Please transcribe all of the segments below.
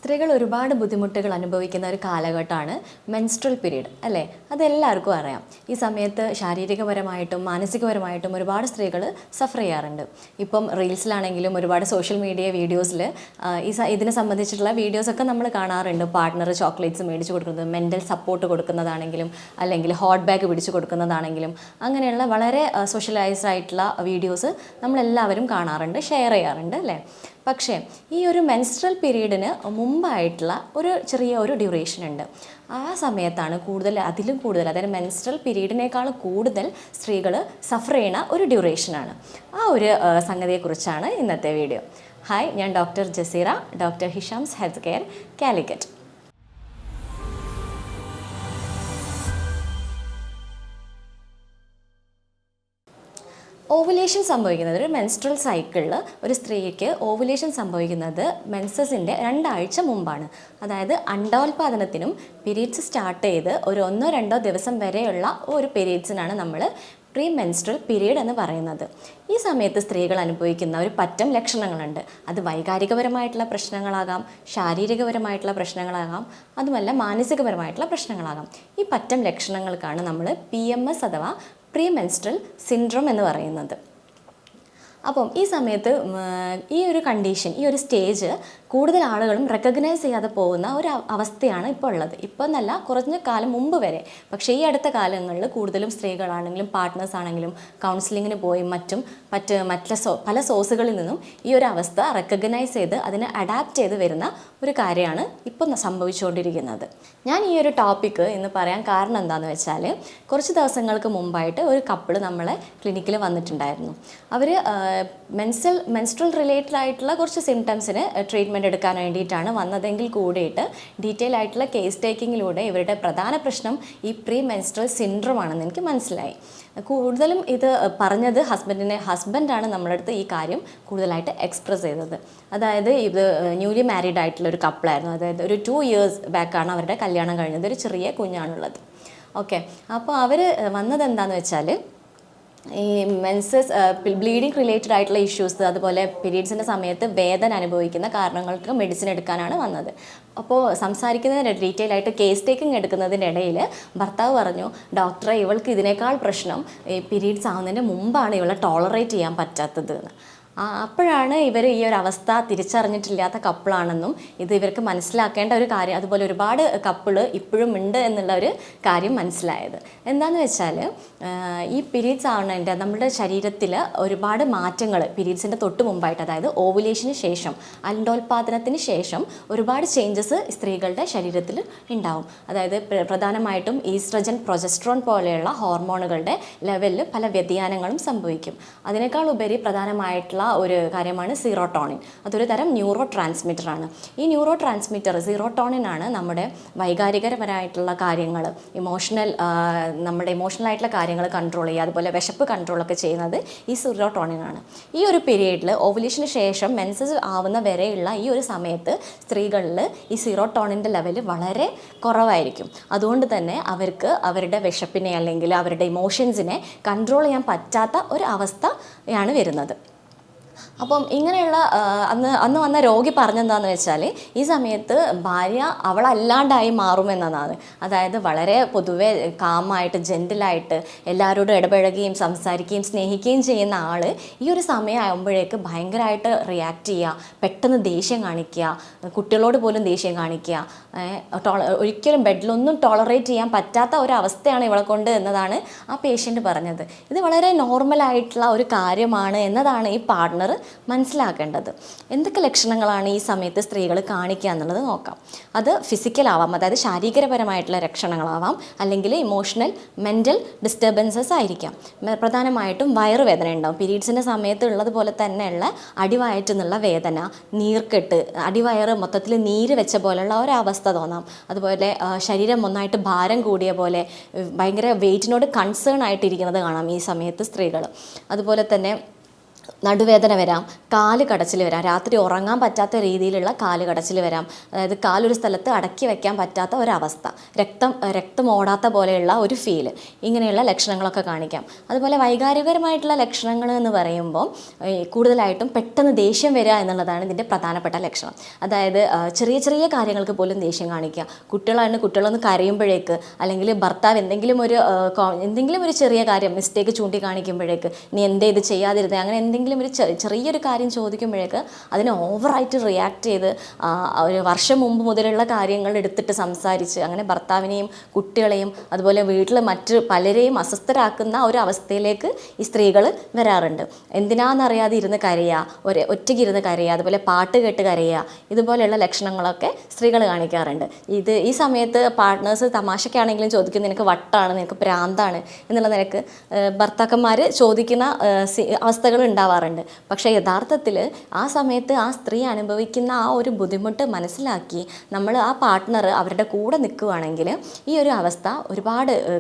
സ്ത്രീകൾ ഒരുപാട് ബുദ്ധിമുട്ടുകൾ അനുഭവിക്കുന്ന ഒരു കാലഘട്ടമാണ് മെൻസ്ട്രൽ പീരീഡ് അല്ലേ? അതെല്ലാവർക്കും അറിയാം. ഈ സമയത്ത് ശാരീരികപരമായിട്ടും മാനസികപരമായിട്ടും ഒരുപാട് സ്ത്രീകൾ സഫർ ചെയ്യാറുണ്ട്. ഇപ്പം റീൽസിലാണെങ്കിലും ഒരുപാട് സോഷ്യൽ മീഡിയ വീഡിയോസിൽ ഇതിനെ സംബന്ധിച്ചിട്ടുള്ള വീഡിയോസൊക്കെ നമ്മൾ കാണാറുണ്ട്. പാർട്ട്ണർ ചോക്ലേറ്റ്സ് മേടിച്ച് കൊടുക്കുന്നത്, മെൻ്റൽ സപ്പോർട്ട് കൊടുക്കുന്നതാണെങ്കിലും അല്ലെങ്കിൽ ഹോട്ട് ബാഗ് പിടിച്ച് കൊടുക്കുന്നതാണെങ്കിലും അങ്ങനെയുള്ള വളരെ സോഷ്യലൈസ്ഡ് ആയിട്ടുള്ള വീഡിയോസ് നമ്മളെല്ലാവരും കാണാറുണ്ട്, ഷെയർ ചെയ്യാറുണ്ട് അല്ലേ? പക്ഷേ ഈ ഒരു മെൻസ്ട്രൽ പീരീഡിന് മുമ്പായിട്ടുള്ള ചെറിയ ഡ്യൂറേഷൻ ഉണ്ട്. ആ സമയത്താണ് അതിലും കൂടുതൽ അതായത് മെൻസ്ട്രൽ പീരീഡിനേക്കാൾ കൂടുതൽ സ്ത്രീകൾ സഫർ ചെയ്യുന്ന ഒരു ഡ്യൂറേഷനാണ്. ആ ഒരു സംഗതിയെക്കുറിച്ചാണ് ഇന്നത്തെ വീഡിയോ. ഹായ്, ഞാൻ doctor Jaseera, doctor Hisham's health care, Calicut. Ovulation സംഭവിക്കുന്നത് ഒരു മെൻസ്ട്രൽ സൈക്കിളിൽ ഒരു സ്ത്രീക്ക് ഓവുലേഷൻ സംഭവിക്കുന്നത് മെൻസസിൻ്റെ 2 ആഴ്ച മുമ്പാണ്. അതായത് അണ്ഡോൽപാദനത്തിനും പീരീഡ്സ് സ്റ്റാർട്ട് ചെയ്ത് ഒരു 1-2 ദിവസം വരെയുള്ള ഒരു പീരീഡ്സിനാണ് നമ്മൾ പ്രീ മെൻസ്ട്രൽ പീരീഡ് എന്ന് പറയുന്നത്. ഈ സമയത്ത് സ്ത്രീകൾ അനുഭവിക്കുന്ന ഒരു പറ്റം ലക്ഷണങ്ങളുണ്ട്. അത് വൈകാരികപരമായിട്ടുള്ള പ്രശ്നങ്ങളാകാം, ശാരീരികപരമായിട്ടുള്ള പ്രശ്നങ്ങളാകാം, അതുമല്ല മാനസികപരമായിട്ടുള്ള പ്രശ്നങ്ങളാകാം. ഈ പറ്റം ലക്ഷണങ്ങൾക്കാണ് നമ്മൾ PMS അഥവാ പ്രീ മെൻസ്ട്രൽ സിൻഡ്രോം എന്ന് പറയുന്നത്. അപ്പം ഈ സമയത്ത് ഈ ഒരു കണ്ടീഷൻ, ഈ ഒരു സ്റ്റേജ് കൂടുതൽ ആളുകളും റെക്കഗ്നൈസ് ചെയ്യാതെ പോകുന്ന ഒരു അവസ്ഥയാണ് ഇപ്പോൾ ഉള്ളത്. ഇപ്പോൾ എന്നല്ല, കുറഞ്ഞ കാലം മുമ്പ് വരെ. പക്ഷേ ഈ അടുത്ത കാലങ്ങളിൽ കൂടുതലും സ്ത്രീകളാണെങ്കിലും പാർട്ട്നേഴ്സ് ആണെങ്കിലും കൗൺസിലിങ്ങിന് പോയി പല സോഴ്സുകളിൽ നിന്നും ഈ ഒരു അവസ്ഥ റെക്കഗ്നൈസ് ചെയ്ത് അതിനെ അഡാപ്റ്റ് ചെയ്ത് വരുന്ന ഒരു കാര്യമാണ് ഇപ്പോൾ സംഭവിച്ചുകൊണ്ടിരിക്കുന്നത്. ഞാൻ ഈ ഒരു ടോപ്പിക്ക് ഇന്ന് പറയാൻ കാരണം എന്താണെന്ന് വെച്ചാൽ, കുറച്ച് ദിവസങ്ങൾക്ക് മുമ്പായിട്ട് ഒരു കപ്പിൾ നമ്മളെ ക്ലിനിക്കിൽ വന്നിട്ടുണ്ടായിരുന്നു. അവർ മെൻസ്ട്രൽ റിലേറ്റഡ് ആയിട്ടുള്ള കുറച്ച് സിംറ്റംസിന് ട്രീറ്റ്മെൻറ്റ് എടുക്കാൻ വേണ്ടിയിട്ടാണ് വന്നതെങ്കിൽ കൂടിയിട്ട് ഡീറ്റെയിൽ ആയിട്ടുള്ള കേസ് ടേക്കിങ്ങിലൂടെ ഇവരുടെ പ്രധാന പ്രശ്നം ഈ പ്രീ മെൻസ്ട്രൽ സിൻഡ്രോം ആണെന്ന് എനിക്ക് മനസ്സിലായി. കൂടുതലും ഇത് പറഞ്ഞത് ഹസ്ബൻഡാണ് നമ്മുടെ അടുത്ത് ഈ കാര്യം കൂടുതലായിട്ട് എക്സ്പ്രസ് ചെയ്തത്. അതായത് ഇത് ന്യൂലി മാരീഡ് ആയിട്ടുള്ള ഒരു കപ്പിളായിരുന്നു. അതായത് ഒരു 2 years ബാക്കാണ് അവരുടെ കല്യാണം കഴിഞ്ഞത്. ഒരു ചെറിയ കുഞ്ഞാണുള്ളത്. ഓക്കെ, അപ്പോൾ അവർ വന്നത് എന്താണെന്ന് വെച്ചാൽ, ഈ ബ്ലീഡിങ് റിലേറ്റഡ് ആയിട്ടുള്ള ഇഷ്യൂസ്, അതുപോലെ പീരീഡ്സിൻ്റെ സമയത്ത് വേദന അനുഭവിക്കുന്ന കാരണങ്ങൾക്ക് മെഡിസിൻ എടുക്കാനാണ് വന്നത്. അപ്പോൾ സംസാരിക്കുന്നതിന് ഡീറ്റെയിൽ ആയിട്ട് കേസ് ടേക്കിംഗ് എടുക്കുന്നതിൻ്റെ ഇടയിൽ ഭർത്താവ് പറഞ്ഞു, ഡോക്ടറെ, ഇവൾക്ക് ഇതിനേക്കാൾ പ്രശ്നം ഈ പീരീഡ്സ് ആവുന്നതിന് മുമ്പാണ് ഇവളെ ടോളറേറ്റ് ചെയ്യാൻ പറ്റാത്തത് എന്ന്. അപ്പോഴാണ് ഇവർ ഈ ഒരു അവസ്ഥ തിരിച്ചറിഞ്ഞിട്ടില്ലാത്ത കപ്പിളാണെന്നും ഇത് ഇവർക്ക് മനസ്സിലാക്കേണ്ട ഒരു കാര്യം, അതുപോലെ ഒരുപാട് കപ്പിള് ഇപ്പോഴും ഉണ്ട് എന്നുള്ള ഒരു കാര്യം മനസ്സിലായത്. എന്താണെന്ന് വെച്ചാൽ, ഈ പീരീഡ്സ് ആവുന്നതിൻ്റെ നമ്മുടെ ശരീരത്തിൽ ഒരുപാട് മാറ്റങ്ങൾ പീരീഡ്സിൻ്റെ തൊട്ട് മുമ്പായിട്ട്, അതായത് ഓവുലേഷന് ശേഷം, അണ്ഡോൽപാദനത്തിന് ശേഷം ഒരുപാട് ചേഞ്ചസ് സ്ത്രീകളുടെ ശരീരത്തിൽ ഉണ്ടാവും. അതായത് പ്രധാനമായിട്ടും ഈസ്ട്രജൻ, പ്രൊജസ്ട്രോൺ പോലെയുള്ള ഹോർമോണുകളുടെ ലെവലിൽ പല വ്യതിയാനങ്ങളും സംഭവിക്കും. അതിനേക്കാൾ ഉപരി പ്രധാനമായിട്ടുള്ള ഒരു കാര്യമാണ് സീറോട്ടോണിൻ. അതൊരു തരം ന്യൂറോ ട്രാൻസ്മിറ്ററാണ്. ഈ ന്യൂറോ ട്രാൻസ്മിറ്റർ സീറോട്ടോണിനാണ് നമ്മുടെ വൈകാരികപരമായിട്ടുള്ള കാര്യങ്ങൾ, നമ്മുടെ ഇമോഷണൽ ആയിട്ടുള്ള കാര്യങ്ങൾ കൺട്രോൾ ചെയ്യുക, അതുപോലെ വിശപ്പ് കൺട്രോളൊക്കെ ചെയ്യുന്നത് ഈ സീറോട്ടോണിനാണ്. ഈ ഒരു പീരീഡിൽ ഓവുലേഷന് ശേഷം മെൻസസ് ആവുന്ന വരെയുള്ള ഈ ഒരു സമയത്ത് സ്ത്രീകളിൽ ഈ സീറോട്ടോണിൻ്റെ ലെവൽ വളരെ കുറവായിരിക്കും. അതുകൊണ്ട് തന്നെ അവർക്ക് അവരുടെ വിശപ്പിനെ അല്ലെങ്കിൽ അവരുടെ ഇമോഷൻസിനെ കൺട്രോൾ ചെയ്യാൻ പറ്റാത്ത ഒരു അവസ്ഥയാണ് വരുന്നത്. അപ്പം ഇങ്ങനെയുള്ള അന്ന് വന്ന രോഗി പറഞ്ഞെന്താന്ന് വെച്ചാൽ, ഈ സമയത്ത് ഭാര്യ അവളല്ലാണ്ടായി മാറുമെന്നതാണ്. അതായത് വളരെ പൊതുവെ കാമായിട്ട് ജെൻറ്റിലായിട്ട് എല്ലാവരോടും ഇടപഴകുകയും സംസാരിക്കുകയും സ്നേഹിക്കുകയും ചെയ്യുന്ന ആൾ ഈ ഒരു സമയമാകുമ്പോഴേക്ക് ഭയങ്കരമായിട്ട് റിയാക്ട് ചെയ്യുക, പെട്ടെന്ന് ദേഷ്യം കാണിക്കുക, കുട്ടികളോട് പോലും ദേഷ്യം കാണിക്കുക, ഒരിക്കലും ബെഡിലൊന്നും ടോളറേറ്റ് ചെയ്യാൻ പറ്റാത്ത ഒരു അവസ്ഥയാണ് ഇവളെ കൊണ്ട് എന്നതാണ് ആ പേഷ്യൻ്റ് പറഞ്ഞത്. ഇത് വളരെ നോർമലായിട്ടുള്ള ഒരു കാര്യമാണ് എന്നതാണ് ഈ പാർട്ട്ണർ മനസ്സിലാക്കേണ്ടത്. എന്തൊക്കെ ലക്ഷണങ്ങളാണ് ഈ സമയത്ത് സ്ത്രീകൾ കാണിക്കുക എന്നുള്ളത് നോക്കാം. അത് ഫിസിക്കലാവാം, അതായത് ശാരീരികപരമായിട്ടുള്ള ലക്ഷണങ്ങളാവാം, അല്ലെങ്കിൽ ഇമോഷണൽ, മെൻ്റൽ ഡിസ്റ്റർബൻസസ് ആയിരിക്കാം. പ്രധാനമായിട്ടും വയറുവേദന ഉണ്ടാവും. പീരീഡ്സിൻ്റെ സമയത്ത് ഉള്ളതുപോലെ തന്നെയുള്ള അടിവയറ്റിൽ വേദന, നീർക്കെട്ട്, അടിവയറ് മൊത്തത്തിൽ നീര് വെച്ച പോലെയുള്ള ഒരവസ്ഥ തോന്നാം. അതുപോലെ ശരീരം ഒന്നായിട്ട് ഭാരം കൂടിയ പോലെ ഭയങ്കര വെയിറ്റിനോട് കൺസേൺ ആയിട്ടിരിക്കുന്നത് കാണാം ഈ സമയത്ത് സ്ത്രീകൾ. അതുപോലെ തന്നെ നടുവേദന വരാം, കാല് കടച്ചിൽ വരാം, രാത്രി ഉറങ്ങാൻ പറ്റാത്ത രീതിയിലുള്ള കാല് കടച്ചിൽ വരാം, അതായത് കാലൊരു സ്ഥലത്ത് അടക്കി വെക്കാൻ പറ്റാത്ത ഒരവസ്ഥ, രക്തം ഓടാത്ത പോലെയുള്ള ഒരു ഫീല്, ഇങ്ങനെയുള്ള ലക്ഷണങ്ങളൊക്കെ കാണിക്കാം. അതുപോലെ വൈകാരികപരമായിട്ടുള്ള ലക്ഷണങ്ങൾ എന്ന് പറയുമ്പോൾ കൂടുതലായിട്ടും പെട്ടെന്ന് ദേഷ്യം വരിക എന്നുള്ളതാണ് ഇതിൻ്റെ പ്രധാനപ്പെട്ട ലക്ഷണം. അതായത് ചെറിയ ചെറിയ കാര്യങ്ങൾക്ക് പോലും ദേഷ്യം കാണിക്കുക. കുട്ടികളൊന്ന് കരയുമ്പോഴേക്ക്, അല്ലെങ്കിൽ ഭർത്താവ് എന്തെങ്കിലും ഒരു ചെറിയ കാര്യം മിസ്റ്റേക്ക് ചൂണ്ടിക്കാണിക്കുമ്പോഴേക്ക്, നീ എന്തേ ഇത് ചെയ്യാതിരുന്നത്, അങ്ങനെ എന്തെങ്കിലും ഒരു ചെറിയൊരു കാര്യം ചോദിക്കുമ്പോഴേക്ക് അതിനെ ഓവറായിട്ട് റിയാക്ട് ചെയ്ത് ഒരു വർഷം മുമ്പ് മുതലുള്ള കാര്യങ്ങൾ എടുത്തിട്ട് സംസാരിച്ച് അങ്ങനെ ഭർത്താവിനെയും കുട്ടികളെയും അതുപോലെ വീട്ടിൽ മറ്റ് പലരെയും അസ്വസ്ഥരാക്കുന്ന ഒരു അവസ്ഥയിലേക്ക് ഈ സ്ത്രീകൾ വരാറുണ്ട്. എന്തിനാണെന്നറിയാതെ ഇരുന്ന് കരയുക, ഒറ്റയ്ക്ക് ഇരുന്ന് കരയുക, അതുപോലെ പാട്ട് കേട്ട് കരയുക, ഇതുപോലെയുള്ള ലക്ഷണങ്ങളൊക്കെ സ്ത്രീകൾ കാണിക്കാറുണ്ട്. ഈ സമയത്ത് പാർട്ട്നേഴ്സ് തമാശക്കാണെങ്കിലും ചോദിക്കും, നിനക്ക് വട്ടാണ്, നിനക്ക് പ്രാന്താണ് എന്നുള്ള നിലക്ക് ഭർത്താക്കന്മാർ ചോദിക്കുന്ന അവസ്ഥകൾ ഉണ്ടാവാറുണ്ട്. പക്ഷേ യഥാർത്ഥത്തിൽ ആ സമയത്ത് ആ സ്ത്രീ അനുഭവിക്കുന്ന ആ ഒരു ബുദ്ധിമുട്ട് മനസ്സിലാക്കി നമ്മൾ ആ പാർട്ട്ണർ അവരുടെ കൂടെ നിൽക്കുകയാണെങ്കിൽ ഈ ഒരു അവസ്ഥ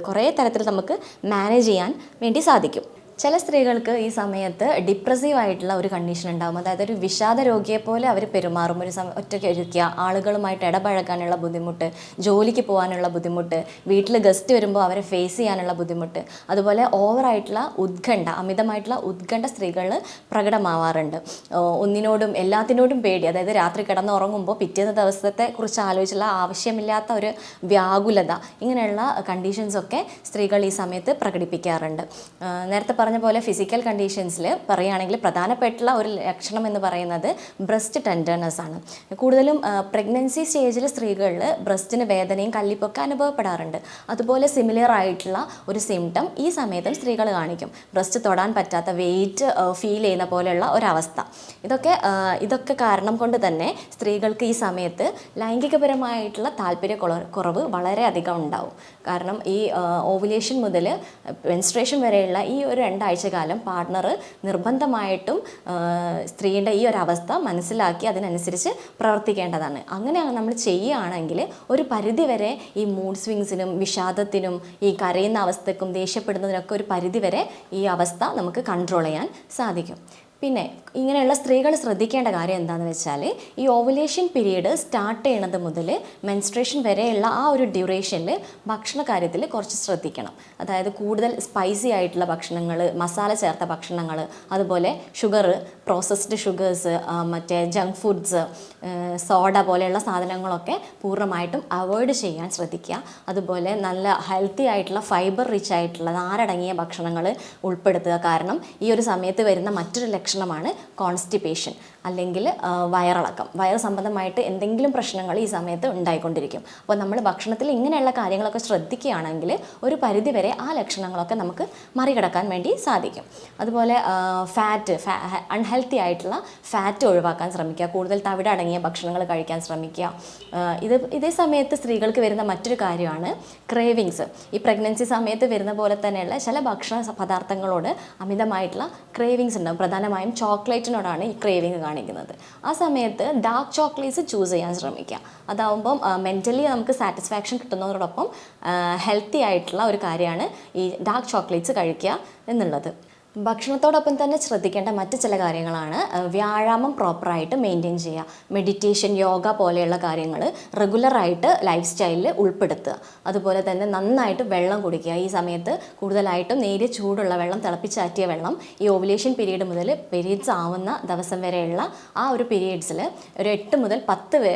കുറേ തരത്തിൽ നമുക്ക് മാനേജ് ചെയ്യാൻ വേണ്ടി സാധിക്കും. ചില സ്ത്രീകൾക്ക് ഈ സമയത്ത് ഡിപ്രസീവ് ആയിട്ടുള്ള ഒരു കണ്ടീഷൻ ഉണ്ടാകും. അതായത് ഒരു വിഷാദ രോഗിയെ പോലെ അവർ പെരുമാറും. ഒറ്റയ്ക്ക് ഇരിക്കുക, ആളുകളുമായിട്ട് ഇടപഴകാനുള്ള ബുദ്ധിമുട്ട്, ജോലിക്ക് പോകാനുള്ള ബുദ്ധിമുട്ട്, വീട്ടിൽ ഗസ്റ്റ് വരുമ്പോൾ അവരെ ഫേസ് ചെയ്യാനുള്ള ബുദ്ധിമുട്ട്, അതുപോലെ ഓവറായിട്ടുള്ള അമിതമായിട്ടുള്ള ഉത്കണ്ഠ സ്ത്രീകളിൽ പ്രകടമാവാറുണ്ട്. ഒന്നിനോടും എല്ലാത്തിനോടും പേടി, അതായത് രാത്രി കിടന്നുറങ്ങുമ്പോൾ പിറ്റേന്ന് ദിവസത്തെ കുറിച്ച് ആലോചിച്ചുള്ള ആവശ്യമില്ലാത്ത ഒരു വ്യാകുലത, ഇങ്ങനെയുള്ള കണ്ടീഷൻസൊക്കെ സ്ത്രീകൾ ഈ സമയത്ത് പ്രകടിപ്പിക്കാറുണ്ട്. നേരത്തെ പറഞ്ഞ പോലെ ഫിസിക്കൽ കണ്ടീഷൻസിൽ പറയുകയാണെങ്കിൽ പ്രധാനപ്പെട്ടുള്ള ഒരു ലക്ഷണം എന്ന് പറയുന്നത് ബ്രസ്റ്റ് ടെൻഡർനെസ് ആണ്. കൂടുതലും പ്രഗ്നൻസി സ്റ്റേജിൽ സ്ത്രീകളിൽ ബ്രസ്റ്റിന് വേദനയും കല്ലിപ്പൊക്കെ അനുഭവപ്പെടാറുണ്ട്. അതുപോലെ സിമിലർ ആയിട്ടുള്ള ഒരു സിംറ്റം ഈ സമയത്തും സ്ത്രീകൾ കാണിക്കും. ബ്രസ്റ്റ് തൊടാൻ പറ്റാത്ത, വെയിറ്റ് ഫീൽ ചെയ്യുന്ന പോലെയുള്ള ഒരവസ്ഥ. ഇതൊക്കെ കാരണം കൊണ്ട് തന്നെ സ്ത്രീകൾക്ക് ഈ സമയത്ത് ലൈംഗികപരമായിട്ടുള്ള താല്പര്യക്കുറവ് വളരെയധികം ഉണ്ടാവും. കാരണം ഈ ഓവുലേഷൻ മുതൽ മെൻസ്ട്രേഷൻ വരെയുള്ള ഈ ഒരു 2 ആഴ്ച കാലം പാർട്ട്ണർ നിർബന്ധമായിട്ടും സ്ത്രീയുടെ ഈ ഒരു അവസ്ഥ മനസ്സിലാക്കി അതിനനുസരിച്ച് പ്രവർത്തിക്കേണ്ടതാണ്. അങ്ങനെ നമ്മൾ ചെയ്യുകയാണെങ്കിൽ ഒരു പരിധിവരെ ഈ മൂഡ് സ്വിങ്സിനും വിഷാദത്തിനും ഈ കരയുന്ന അവസ്ഥക്കും ദേഷ്യപ്പെടുന്നതിനൊക്കെ ഒരു പരിധിവരെ ഈ അവസ്ഥ നമുക്ക് കൺട്രോൾ ചെയ്യാൻ സാധിക്കും. പിന്നെ ഇങ്ങനെയുള്ള സ്ത്രീകൾ ശ്രദ്ധിക്കേണ്ട കാര്യം എന്താണെന്ന് വെച്ചാൽ ഈ ഓവുലേഷൻ പീരീഡ് സ്റ്റാർട്ട് ചെയ്യണത് മുതൽ മെൻസ്ട്രേഷൻ വരെയുള്ള ആ ഒരു ഡ്യൂറേഷനിൽ ഭക്ഷണ കാര്യത്തിൽ കുറച്ച് ശ്രദ്ധിക്കണം. അതായത് കൂടുതൽ സ്പൈസി ആയിട്ടുള്ള ഭക്ഷണങ്ങൾ, മസാല ചേർത്ത ഭക്ഷണങ്ങൾ, അതുപോലെ പ്രോസസ്ഡ് ഷുഗേഴ്സ്, മറ്റേ ജങ്ക് ഫുഡ്സ്, സോഡ പോലെയുള്ള സാധനങ്ങളൊക്കെ പൂർണ്ണമായിട്ടും അവോയ്ഡ് ചെയ്യാൻ ശ്രദ്ധിക്കുക. അതുപോലെ നല്ല ഹെൽത്തി ആയിട്ടുള്ള ഫൈബർ റിച്ച് ആയിട്ടുള്ള നാരടങ്ങിയ ഭക്ഷണങ്ങൾ ഉൾപ്പെടുത്തുക. കാരണം ഈ ഒരു സമയത്ത് വരുന്ന മറ്റൊരു ലക്ഷണമാണ് കോൺസ്റ്റിപ്പേഷൻ, അല്ലെങ്കിൽ വയറിളക്കം. വയറ് സംബന്ധമായിട്ട് എന്തെങ്കിലും പ്രശ്നങ്ങൾ ഈ സമയത്ത് ഉണ്ടായിക്കൊണ്ടിരിക്കും. അപ്പോൾ നമ്മൾ ഭക്ഷണത്തിൽ ഇങ്ങനെയുള്ള കാര്യങ്ങളൊക്കെ ശ്രദ്ധിക്കുകയാണെങ്കിൽ ഒരു പരിധിവരെ ആ ലക്ഷണങ്ങളൊക്കെ നമുക്ക് മറികടക്കാൻ വേണ്ടി സാധിക്കും. അതുപോലെ അൺഹെൽത്തി ആയിട്ടുള്ള ഫാറ്റ് ഒഴിവാക്കാൻ ശ്രമിക്കുക. കൂടുതൽ തവിടടങ്ങിയ ഭക്ഷണങ്ങൾ കഴിക്കാൻ ശ്രമിക്കുക. ഇതേ സമയത്ത് സ്ത്രീകൾക്ക് വരുന്ന മറ്റൊരു കാര്യമാണ് ക്രേവിങ്സ്. ഈ പ്രഗ്നൻസി സമയത്ത് വരുന്ന പോലെ തന്നെയുള്ള ചില ഭക്ഷണ പദാർത്ഥങ്ങളോട് അമിതമായിട്ടുള്ള ക്രേവിങ്സ് ഉണ്ടാകും. പ്രധാനമായും ചോക്ലേറ്റിനോടാണ് ഈ ക്രേവിങ് കാണിക്കുന്നത്. ആ സമയത്ത് ഡാർക്ക് ചോക്ലേറ്റ്സ് ചൂസ് ചെയ്യാൻ ശ്രമിക്കുക. അതാവുമ്പം മെൻ്റലി നമുക്ക് സാറ്റിസ്ഫാക്ഷൻ കിട്ടുന്നതോടൊപ്പം ഹെൽത്തി ആയിട്ടുള്ള ഒരു കാര്യമാണ് ഈ ഡാർക്ക് ചോക്ലേറ്റ്സ് കഴിക്കുക എന്നുള്ളത്. ഭക്ഷണത്തോടൊപ്പം തന്നെ ശ്രദ്ധിക്കേണ്ട മറ്റ് ചില കാര്യങ്ങളാണ് വ്യായാമം പ്രോപ്പറായിട്ട് മെയിൻറ്റെയിൻ ചെയ്യുക. മെഡിറ്റേഷൻ, യോഗ പോലെയുള്ള കാര്യങ്ങൾ റെഗുലറായിട്ട് ലൈഫ് സ്റ്റൈലിൽ ഉൾപ്പെടുത്തുക. അതുപോലെ തന്നെ നന്നായിട്ട് വെള്ളം കുടിക്കുക. ഈ സമയത്ത് കൂടുതലായിട്ടും നേരിയ ചൂടുള്ള വെള്ളം, തിളപ്പിച്ചാറ്റിയ വെള്ളം ഈ ഓവുലേഷൻ പീരീഡ് മുതൽ പീരീഡ്സ് ആവുന്ന ദിവസം വരെയുള്ള ആ ഒരു പീരീഡ്സിൽ ഒരു 8 മുതൽ 10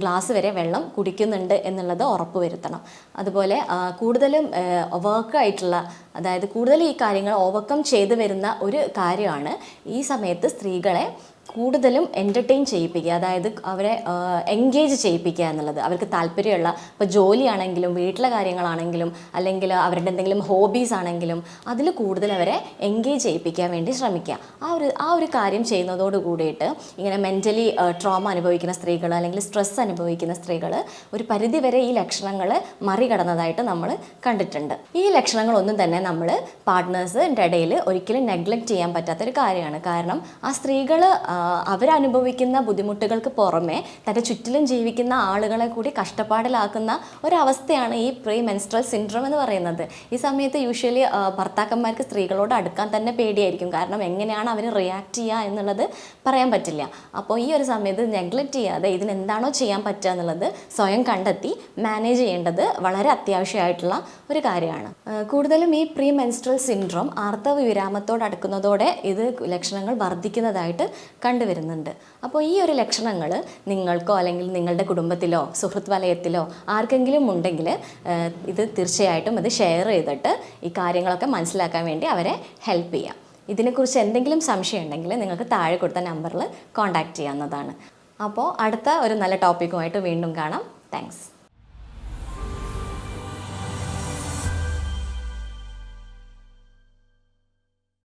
ഗ്ലാസ് വരെ വെള്ളം കുടിക്കുന്നുണ്ട് എന്നുള്ളത് ഉറപ്പ് വരുത്തണം. അതുപോലെ കൂടുതലും വർക്കായിട്ടുള്ള, അതായത് കൂടുതൽ ഈ കാര്യങ്ങൾ ഓവർകം ചെയ്ത് വരുന്ന ഒരു കാര്യമാണ് ഈ സമയത്ത് സ്ത്രീകളെ കൂടുതലും എൻ്റർടൈൻ ചെയ്യിപ്പിക്കുക. അതായത് അവരെ എൻഗേജ് ചെയ്യിപ്പിക്കുക എന്നുള്ളത്. അവർക്ക് താല്പര്യമുള്ള, ഇപ്പോൾ ജോലിയാണെങ്കിലും വീട്ടിലെ കാര്യങ്ങളാണെങ്കിലും അല്ലെങ്കിൽ അവരുടെ എന്തെങ്കിലും ഹോബീസ് ആണെങ്കിലും അതിൽ കൂടുതൽ അവരെ എൻഗേജ് ചെയ്യിപ്പിക്കാൻ വേണ്ടി ശ്രമിക്കുക. ആ ഒരു കാര്യം ചെയ്യുന്നതോട് കൂടിയിട്ട് ഇങ്ങനെ മെൻ്റലി ട്രോമ അനുഭവിക്കുന്ന സ്ത്രീകൾ അല്ലെങ്കിൽ സ്ട്രെസ് അനുഭവിക്കുന്ന സ്ത്രീകൾ ഒരു പരിധിവരെ ഈ ലക്ഷണങ്ങൾ മറികടന്നതായിട്ട് നമ്മൾ കണ്ടിട്ടുണ്ട്. ഈ ലക്ഷണങ്ങളൊന്നും തന്നെ നമ്മൾ പാർട്ട്നേഴ്സിൻ്റെ ഇടയിൽ ഒരിക്കലും നെഗ്ലക്റ്റ് ചെയ്യാൻ പറ്റാത്തൊരു കാര്യമാണ്. കാരണം ആ സ്ത്രീകൾ അവരനുഭവിക്കുന്ന ബുദ്ധിമുട്ടുകൾക്ക് പുറമെ തൻ്റെ ചുറ്റിലും ജീവിക്കുന്ന ആളുകളെ കൂടി കഷ്ടപ്പാടിലാക്കുന്ന ഒരവസ്ഥയാണ് ഈ പ്രീ മെൻസ്ട്രൽ സിൻഡ്രോം എന്ന് പറയുന്നത്. ഈ സമയത്ത് യൂഷ്വലി ഭർത്താക്കന്മാർക്ക് സ്ത്രീകളോട് അടുക്കാൻ തന്നെ പേടിയായിരിക്കും. കാരണം എങ്ങനെയാണ് അവർ റിയാക്ട് ചെയ്യുക എന്നുള്ളത് പറയാൻ പറ്റില്ല. അപ്പോൾ ഈ ഒരു സമയത്ത് നെഗ്ലക്റ്റ് ചെയ്യാതെ ഇതിനെന്താണോ ചെയ്യാൻ പറ്റുക എന്നുള്ളത് സ്വയം കണ്ടെത്തി മാനേജ് ചെയ്യേണ്ടത് വളരെ അത്യാവശ്യമായിട്ടുള്ള ഒരു കാര്യമാണ്. കൂടുതലും ഈ പ്രീ മെൻസ്ട്രൽ സിൻഡ്രോം ആർത്തവ വിരാമത്തോടടുക്കുന്നതോടെ ഇത് ലക്ഷണങ്ങൾ വർദ്ധിക്കുന്നതായിട്ട് കണ്ടുവരുന്നുണ്ട്. അപ്പോൾ ഈ ഒരു ലക്ഷണങ്ങൾ നിങ്ങൾക്കോ അല്ലെങ്കിൽ നിങ്ങളുടെ കുടുംബത്തിലോ സുഹൃത്ത് വലയത്തിലോ ആർക്കെങ്കിലും ഉണ്ടെങ്കിൽ ഇത് തീർച്ചയായിട്ടും ഇത് ഷെയർ ചെയ്തിട്ട് ഈ കാര്യങ്ങളൊക്കെ മനസ്സിലാക്കാൻ വേണ്ടി അവരെ ഹെൽപ്പ് ചെയ്യാം. ഇതിനെക്കുറിച്ച് എന്തെങ്കിലും സംശയം ഉണ്ടെങ്കിൽ നിങ്ങൾക്ക് താഴെ കൊടുത്ത നമ്പറിൽ കോൺടാക്റ്റ് ചെയ്യാവുന്നതാണ്. അപ്പോൾ അടുത്ത ഒരു നല്ല ടോപ്പിക്കുമായിട്ട് വീണ്ടും കാണാം. താങ്ക്സ്.